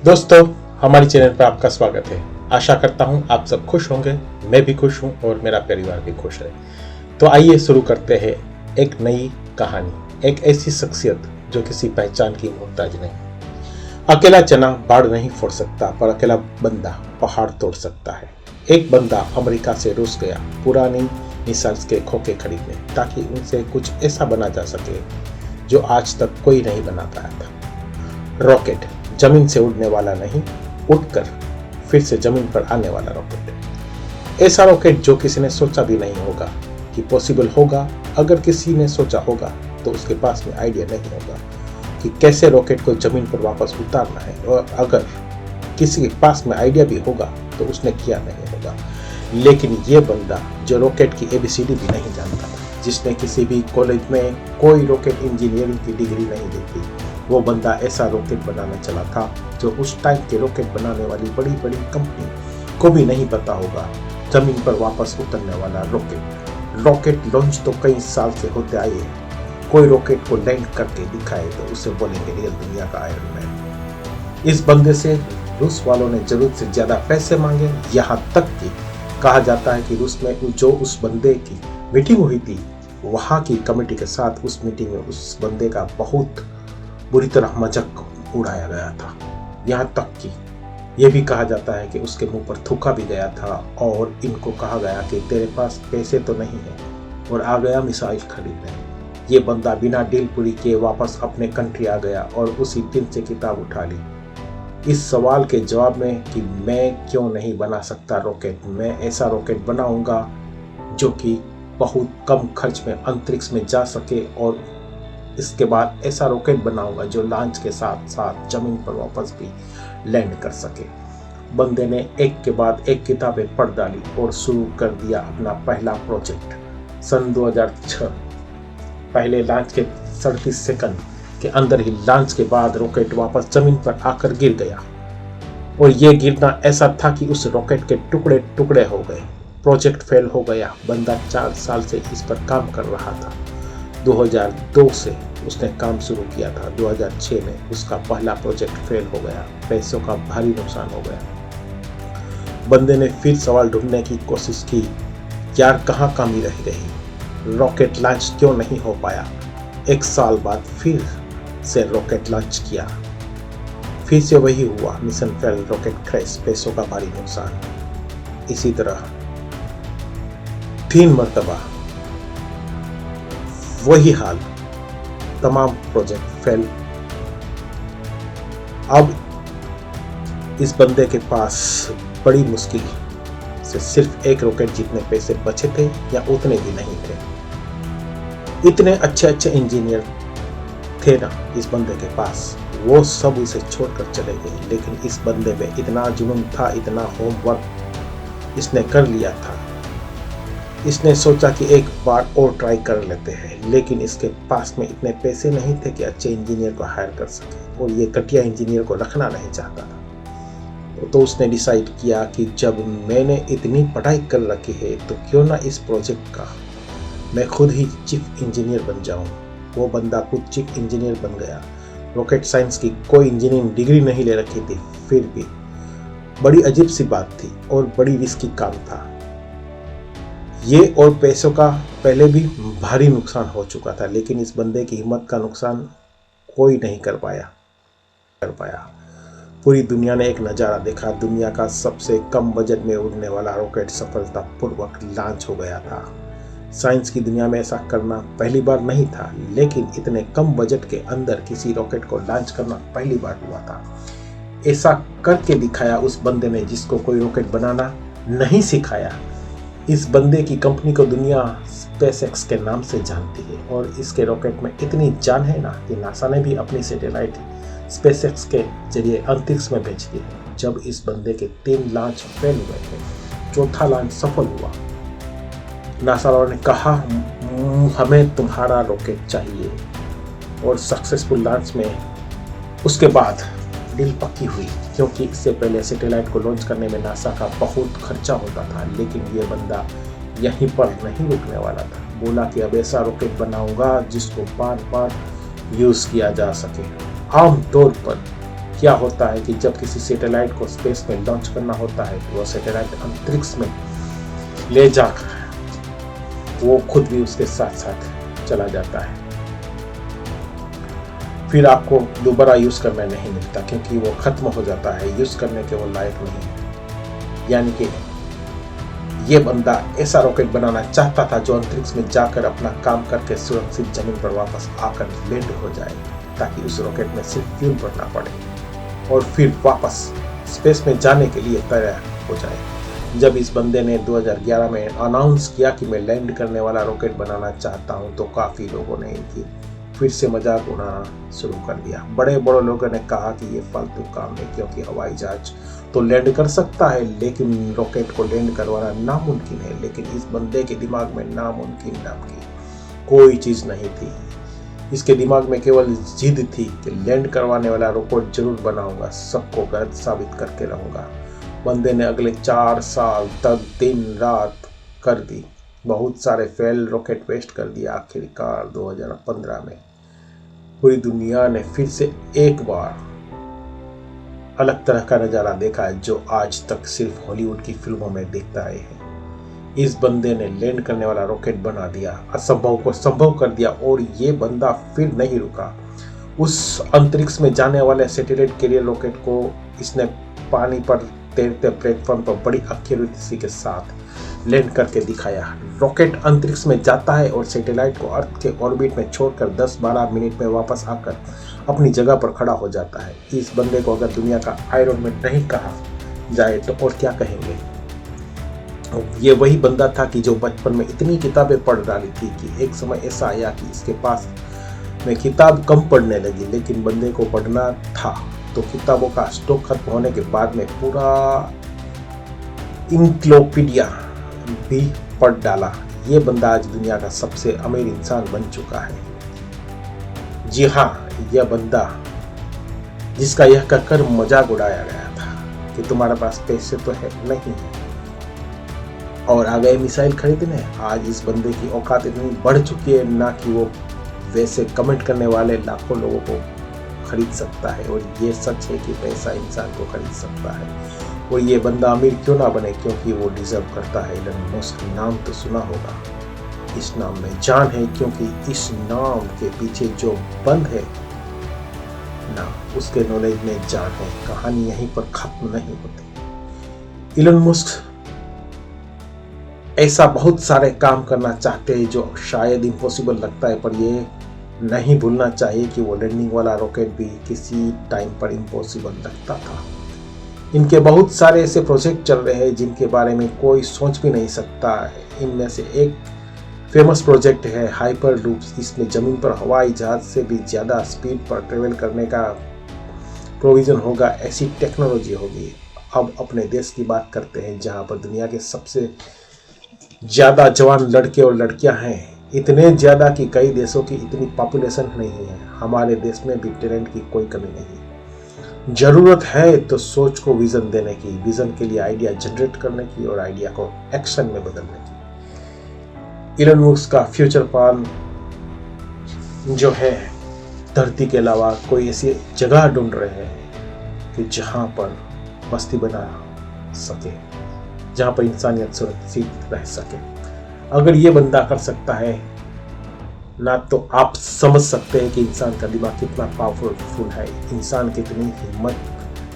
दोस्तों, हमारी चैनल पर आपका स्वागत है। आशा करता हूं आप सब खुश होंगे, मैं भी खुश हूं और मेरा परिवार भी खुश है। तो आइए शुरू करते हैं एक नई कहानी। एक ऐसी शख्सियत जो किसी पहचान की मोहताज नहीं। अकेला चना बाढ़ नहीं फोड़ सकता, पर अकेला बंदा पहाड़ तोड़ सकता है। एक बंदा अमेरिका से रूस गया पुरानी मिसाइल्स के खोखे खरीदने, ताकि उनसे कुछ ऐसा बना जा सके जो आज तक कोई नहीं बना पाया था। रॉकेट, जमीन से उड़ने वाला नहीं, उड़कर फिर से जमीन पर आने वाला रॉकेट। ऐसा रॉकेट जो किसी ने सोचा भी नहीं होगा कि पॉसिबल होगा। अगर किसी ने सोचा होगा तो उसके पास में आइडिया नहीं होगा कि कैसे रॉकेट को जमीन पर वापस उतारना है, और अगर किसी के पास में आइडिया भी होगा तो उसने किया नहीं होगा। लेकिन ये बंदा जो रॉकेट की ABCD भी नहीं जानता, जिसने किसी भी कॉलेज में कोई रॉकेट इंजीनियरिंग की डिग्री नहीं ली थी, वो बंदा ऐसा रॉकेट बनाना चला था जो उस टाइप के रॉकेट बनाने वाली बड़ी बड़ी कंपनी को भी नहीं पता होगा। जमीन पर वापस उतरने वाला रॉकेट लॉन्च तो कई साल से होते आए हैं। कोई रॉकेट को लैंड करके दिखाए तो उसे बोलेंगे रियल दुनिया का आयरन मैन। इस बंदे से रूस वालों ने जरूरत से ज्यादा पैसे मांगे। यहाँ तक कि कहा जाता है कि रूस में जो उस बंदे की मीटिंग हुई थी, वहां की कमेटी के साथ उस मीटिंग में उस बंदे का बहुत बुरी तरह मजाक उड़ाया गया था। यहाँ तक कि यह भी कहा जाता है कि उसके मुंह पर थूका भी गया था, और इनको कहा गया कि तेरे पास पैसे तो नहीं है, और आ गया मिसाइल खरीदने। ये बंदा बिना डील पूरी किए वापस अपने कंट्री आ गया और उसी दिन से किताब उठा ली इस सवाल के जवाब में कि मैं क्यों नहीं बना सकता रॉकेट। मैं ऐसा रॉकेट बनाऊंगा जो कि बहुत कम खर्च में अंतरिक्ष में जा सके, और इसके बाद ऐसा रॉकेट बनाऊंगा जो लॉन्च के साथ साथ जमीन पर वापस भी लैंड कर सके। बंदे ने एक के बाद एक किताबें पढ़ डाली और शुरू कर दिया अपना पहला प्रोजेक्ट। सन 2006 पहले लॉन्च के 37 सेकंड के अंदर ही लॉन्च के बाद रॉकेट वापस जमीन पर आकर गिर गया, और ये गिरना ऐसा था कि उस रॉकेट के टुकड़े टुकड़े हो गए। प्रोजेक्ट फेल हो गया। बंदा 4 साल से इस पर काम कर रहा था। 2002 से उसने काम शुरू किया था। 2006 में उसका पहला प्रोजेक्ट फेल हो गया। पैसों का भारी नुकसान हो गया। बंदे ने फिर सवाल ढूंढने की कोशिश की, यार कहाँ कमी रह गई, रॉकेट लॉन्च क्यों नहीं हो पाया। 1 साल बाद फिर से रॉकेट लॉन्च किया, फिर से वही हुआ, मिशन फेल, रॉकेट क्रैश, पैसों का भारी नुकसान। इसी तरह 3 मरतबा वही हाल, तमाम प्रोजेक्ट फेल। अब इस बंदे के पास बड़ी मुश्किल से सिर्फ एक रॉकेट जितने पैसे बचे थे या उतने भी नहीं थे। इतने अच्छे अच्छे इंजीनियर थे ना इस बंदे के पास, वो सब उसे छोड़कर चले गए। लेकिन इस बंदे में इतना जुनून था, इतना होमवर्क इसने कर लिया था। इसने सोचा कि एक बार और ट्राई कर लेते हैं, लेकिन इसके पास में इतने पैसे नहीं थे कि अच्छे इंजीनियर को हायर कर सके, और ये घटिया इंजीनियर को रखना नहीं चाहता था। तो उसने डिसाइड किया कि जब मैंने इतनी पढ़ाई कर रखी है तो क्यों ना इस प्रोजेक्ट का मैं खुद ही चीफ इंजीनियर बन जाऊं। वो बंदा खुद चीफ इंजीनियर बन गया। रॉकेट साइंस की कोई इंजीनियरिंग डिग्री नहीं ले रखी थी, फिर भी बड़ी अजीब सी बात थी और बड़ी रिस्की काम था ये, और पैसों का पहले भी भारी नुकसान हो चुका था। लेकिन इस बंदे की हिम्मत का नुकसान कोई नहीं कर पाया। पूरी दुनिया ने एक नज़ारा देखा। दुनिया का सबसे कम बजट में उड़ने वाला रॉकेट सफलतापूर्वक लॉन्च हो गया था। साइंस की दुनिया में ऐसा करना पहली बार नहीं था, लेकिन इतने कम बजट के अंदर किसी रॉकेट को लॉन्च करना पहली बार हुआ था। ऐसा करके दिखाया उस बंदे ने जिसको कोई रॉकेट बनाना नहीं सिखाया। इस बंदे की कंपनी को दुनिया SpaceX के नाम से जानती है, और इसके रॉकेट में इतनी जान है ना कि नासा ने भी अपनी सैटेलाइट SpaceX के जरिए अंतरिक्ष में भेज दी है। जब इस बंदे के 3 लॉन्च फेल हुए थे, चौथा लॉन्च सफल हुआ। नासा वालों ने कहा हमें तुम्हारा रॉकेट चाहिए, और सक्सेसफुल लॉन्च में उसके बाद डील पक्की हुई, क्योंकि इससे पहले सैटेलाइट को लॉन्च करने में नासा का बहुत खर्चा होता था। लेकिन ये बंदा यहीं पर नहीं रुकने वाला था। बोला कि अब ऐसा रॉकेट बनाऊंगा जिसको बार बार यूज़ किया जा सके। आम तौर पर क्या होता है कि जब किसी सैटेलाइट को स्पेस में लॉन्च करना होता है तो वो सैटेलाइट अंतरिक्ष में ले जाकर वो खुद भी उसके साथ साथ चला जाता है। फिर आपको दोबारा यूज करना नहीं मिलता क्योंकि वो खत्म हो जाता है, यूज करने के वो लायक नहीं। यानी कि ये बंदा ऐसा रॉकेट बनाना चाहता था जो अंतरिक्ष में जाकर अपना काम करके सुरक्षित जमीन पर वापस आकर लैंड हो जाए, ताकि उस रॉकेट में सिर्फ फ्यूल भरना पड़े और फिर वापस स्पेस में जाने के लिए तैयार हो जाए। जब इस बंदे ने 2011 में अनाउंस किया कि मैं लैंड करने वाला रॉकेट बनाना चाहता हूं, तो काफी लोगों ने इनकी फिर से मजाक उड़ाना शुरू कर दिया। बड़े बड़े लोगों ने कहा कि ये फालतू काम है, क्योंकि हवाई जहाज तो लैंड कर सकता है लेकिन रॉकेट को लैंड करवाना नामुमकिन है। लेकिन इस बंदे के दिमाग में नामुमकिन नाम की कोई चीज नहीं थी। इसके दिमाग में केवल जिद थी कि लैंड करवाने वाला रॉकेट जरूर बनाऊंगा, सबको गलत साबित करके रहूंगा। बंदे ने अगले 4 साल तक दिन रात कर दी, बहुत सारे फेल रॉकेट वेस्ट कर दिया। आखिरकार 2015 में पूरी दुनिया ने फिर से एक बार अलग तरह का नजारा देखा है जो आज तक सिर्फ हॉलीवुड की फिल्मों में देखते आए हैं। इस बंदे ने लैंड करने वाला रॉकेट बना दिया, असंभव को संभव कर दिया, और ये बंदा फिर नहीं रुका। उस अंतरिक्ष में जाने वाले सैटेलाइट कैरियर रॉकेट को इसने पानी पर तैरते प्लेटफॉर्म पर बड़ी एक्यूरेसी के साथ लैंड करके दिखाया। रॉकेट अंतरिक्ष में जाता है और सैटेलाइट को अर्थ के ऑर्बिट में छोड़कर 10-12 मिनट में वापस आकर अपनी जगह पर खड़ा हो जाता है। इस बंदे को अगर दुनिया का आयरन मैन नहीं कहा जाए तो और क्या कहेंगे। ये वही बंदा था कि जो बचपन में इतनी किताबें पढ़ डाली थी कि एक समय ऐसा आया कि इसके पास में किताब कम पढ़ने लगी, लेकिन बंदे को पढ़ना था तो किताबों का स्टॉक खत्म होने के बाद में पूरा इंक्लोपीडिया भी पढ़ डाला। ये बंदा आज दुनिया का सबसे अमीर इंसान बन चुका है। जी हाँ, यह बंदा जिसका यह कहकर मजाक उड़ाया गया था कि तुम्हारे पास पैसे तो है नहीं है और आ गए मिसाइल खरीदने। आज इस बंदे की औकात इतनी बढ़ चुकी है ना कि वो वैसे कमेंट करने वाले लाखों लोगों को खरीद सकता है। और ये सच है कि पैसा इंसान को खरीद सकता है। और ये बंदा अमीर क्यों ना बने, क्योंकि वो डिजर्व करता है। इलन मस्क नाम तो सुना होगा, इस नाम में जान है, क्योंकि इस नाम के पीछे जो बंद है ना, उसके नॉलेज में जान है। कहानी यहीं पर खत्म नहीं होती। इलन मस्क ऐसा बहुत सारे काम करना चाहते हैं जो शायद इम्पॉसिबल लगता है, पर ये नहीं भूलना चाहिए कि वो लैंडिंग वाला रॉकेट भी किसी टाइम पर इम्पॉसिबल लगता था। इनके बहुत सारे ऐसे प्रोजेक्ट चल रहे हैं जिनके बारे में कोई सोच भी नहीं सकता है। इनमें से एक फेमस प्रोजेक्ट है हाइपर लूप्स। इसमें जमीन पर हवाई जहाज से भी ज्यादा स्पीड पर ट्रेवल करने का प्रोविजन होगा, ऐसी टेक्नोलॉजी होगी। अब अपने देश की बात करते हैं जहां पर दुनिया के सबसे ज्यादा जवान लड़के और लड़कियां हैं, इतने ज्यादा कि कई देशों की इतनी पॉपुलेशन नहीं है। हमारे देश में भी टैलेंट की कोई कमी नहीं। जरूरत है तो सोच को विजन देने की, विजन के लिए आइडिया जनरेट करने की और आइडिया को एक्शन में बदलने की। इलन मस्क का फ्यूचर प्लान जो है, धरती के अलावा कोई ऐसी जगह ढूंढ रहे हैं कि जहां पर बस्ती बना सके, जहां पर इंसानियत सुरक्षित रह सके। अगर ये बंदा कर सकता है ना, तो आप समझ सकते हैं कि इंसान का दिमाग कितना पावरफुल है, इंसान कितनी हिम्मत,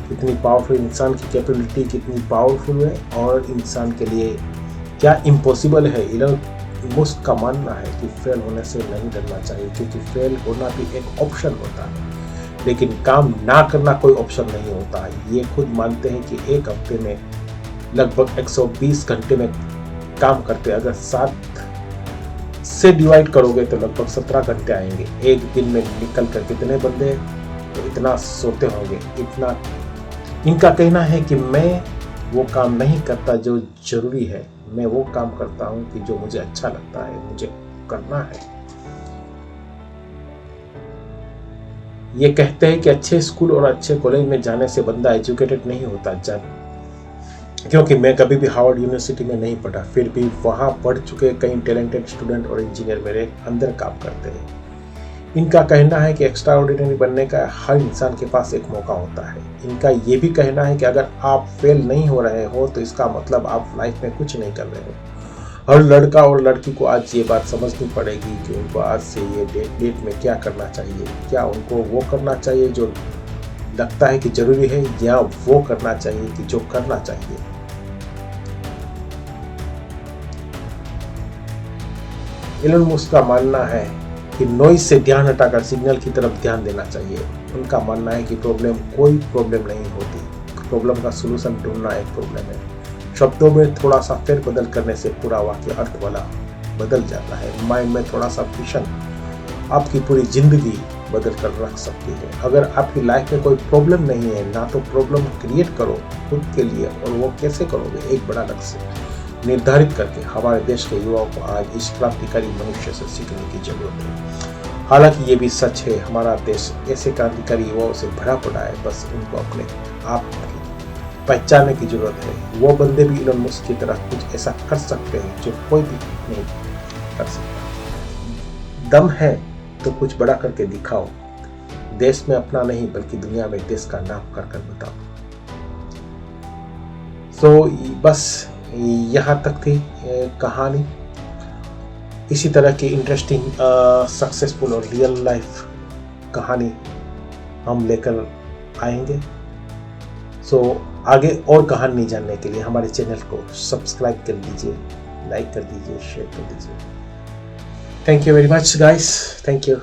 कितनी पावरफुल, इंसान की कैपेबिलिटी कितनी पावरफुल है और इंसान के लिए क्या इम्पॉसिबल है। इलन मस्क का मानना है कि फेल होने से नहीं डरना चाहिए, क्योंकि फेल होना भी एक ऑप्शन होता है, लेकिन काम ना करना कोई ऑप्शन नहीं होता है। ये खुद मानते हैं कि एक हफ्ते में लगभग 120 घंटे में काम करते, अगर 7 से डिवाइड करोगे तो लगभग 17 घंटे आएंगे। एक दिन में निकल कर कितने बंदे तो इतना सोते होंगे। इतना इनका कहना है कि मैं वो काम नहीं करता जो जरूरी है, मैं वो काम करता हूं कि जो मुझे अच्छा लगता है, मुझे करना है। ये कहते हैं कि अच्छे स्कूल और अच्छे कॉलेज में जाने से बंदा एजुकेटेड नहीं होता, क्योंकि मैं कभी भी हार्वर्ड यूनिवर्सिटी में नहीं पढ़ा, फिर भी वहां पढ़ चुके कई टैलेंटेड स्टूडेंट और इंजीनियर मेरे अंदर काम करते हैं। इनका कहना है कि एक्स्ट्रा ऑर्डिनरी बनने का हर इंसान के पास एक मौका होता है। इनका ये भी कहना है कि अगर आप फेल नहीं हो रहे हो तो इसका मतलब आप लाइफ में कुछ नहीं कर रहे हो। हर लड़का और लड़की को आज ये बात समझनी पड़ेगी कि उनको आज से ये डेट में क्या करना चाहिए। क्या उनको वो करना चाहिए जो लगता है कि जरूरी है, या वो करना चाहिए कि जो करना चाहिए। एलन मस्क का मानना है कि नॉइज से ध्यान हटाकर सिग्नल की तरफ ध्यान देना चाहिए। उनका मानना है कि कोई प्रॉब्लम नहीं होती, प्रॉब्लम का सलूशन ढूंढना एक प्रॉब्लम है। शब्दों में थोड़ा सा फेरबदल करने से पूरा वाक्य अर्थ वाला बदल जाता है। माइंड में थोड़ा सा विजन आपकी पूरी जिंदगी बदल कर रख सकती है। अगर आपकी लाइफ में कोई प्रॉब्लम नहीं है ना, तो प्रॉब्लम क्रिएट करो खुद के लिए, और वो कैसे करोगे, एक बड़ा लक्ष्य निर्धारित करके। हमारे देश के युवाओं को आज इस क्रांतिकारी मनुष्य से सीखने की जरूरत है। हालांकि ये भी सच है, हमारा देश ऐसे क्रांतिकारी युवाओं से भरा पड़ा है, बस उनको अपने आप की पहचानने की जरूरत है। वो बंदे भी एलन मस्क की तरह कुछ ऐसा कर सकते हैं जो कोई भी नहीं कर सकता। दम है तो कुछ बड़ा करके दिखाओ। देश में अपना नहीं बल्कि दुनिया में देश का नाम कर कर बताओ। बस यहाँ तक थी कहानी। इसी तरह की इंटरेस्टिंग सक्सेसफुल और रियल लाइफ कहानी हम लेकर आएंगे। आगे और कहानी जानने के लिए हमारे चैनल को सब्सक्राइब कर लीजिए, लाइक कर दीजिए, शेयर कर दीजिए। Thank you very much guys, thank you.